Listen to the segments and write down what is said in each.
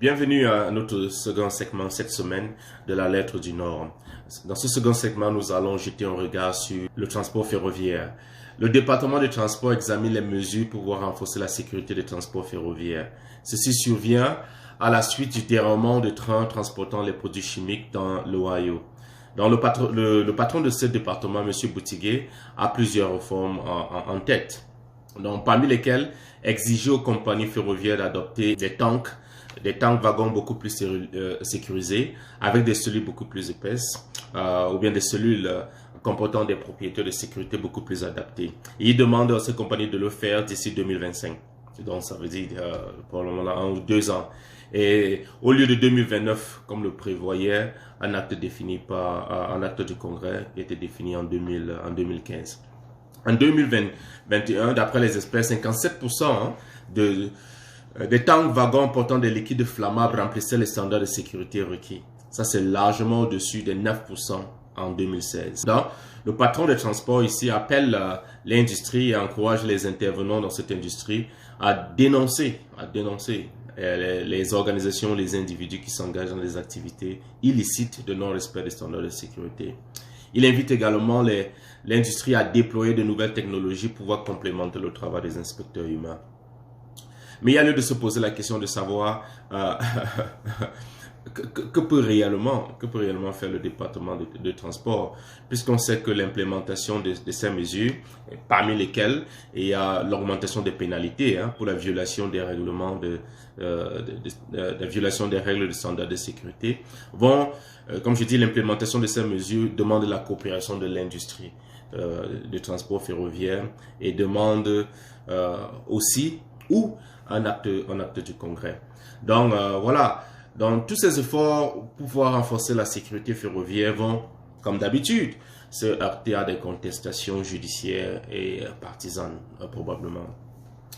Bienvenue à notre second segment cette semaine de la lettre du Nord. Dans ce second segment, nous allons jeter un regard sur le transport ferroviaire. Le département des transports examine les mesures pour renforcer la sécurité des transports ferroviaires. Ceci survient à la suite du déraillement de trains transportant les produits chimiques dans l'Ohio. Le patron de ce département, M. Buttigieg, a plusieurs réformes en tête. Donc, parmi lesquelles exiger aux compagnies ferroviaires d'adopter des tanks wagons beaucoup plus sécurisés, avec des cellules beaucoup plus épaisses, ou bien des cellules comportant des propriétés de sécurité beaucoup plus adaptées. Et il demande à ces compagnies de le faire d'ici 2025. Donc ça veut dire probablement 1 ou 2 ans. Et au lieu de 2029, comme le prévoyait un acte défini par un acte du Congrès qui était défini en 2015. En 2021, d'après les experts, 57% des tanks wagons portant des liquides flammables remplissaient les standards de sécurité requis. Ça, c'est largement au-dessus des 9% en 2016. Donc, le patron des transports ici appelle l'industrie et encourage les intervenants dans cette industrie à dénoncer les organisations, les individus qui s'engagent dans des activités illicites de non-respect des standards de sécurité. Il invite également l'industrie à déployer de nouvelles technologies pour pouvoir complémenter le travail des inspecteurs humains. Mais il y a lieu de se poser la question de savoir que peut réellement faire le département de transport, puisqu'on sait que l'implémentation de ces mesures, parmi lesquelles il y a l'augmentation des pénalités pour la violation des règlements la violation des règles de standards de sécurité, comme je dis, l'implémentation de ces mesures demande la coopération de l'industrie de transport ferroviaire et demande aussi un acte du Congrès. Donc voilà, donc tous ces efforts pour pouvoir renforcer la sécurité ferroviaire vont, comme d'habitude, se heurter à des contestations judiciaires et partisanes probablement.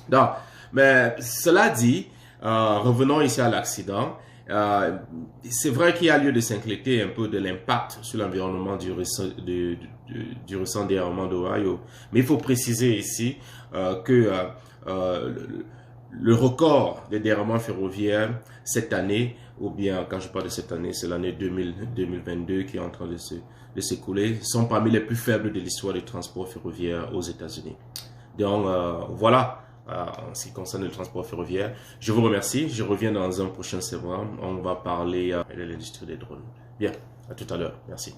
Donc, mais cela dit, revenons ici à l'accident. C'est vrai qu'il y a lieu de s'inquiéter un peu de l'impact sur l'environnement du récent déraillement d'Ohio, mais il faut préciser ici que le record des déraillements ferroviaires cette année, ou bien quand je parle de cette année, c'est l'année 2022 qui est en train de s'écouler, sont parmi les plus faibles de l'histoire des transports ferroviaires aux États-Unis. Donc voilà, en ce qui concerne le transport ferroviaire. Je vous remercie, je reviens dans un prochain segment, on va parler de l'industrie des drones. Bien, à tout à l'heure, merci.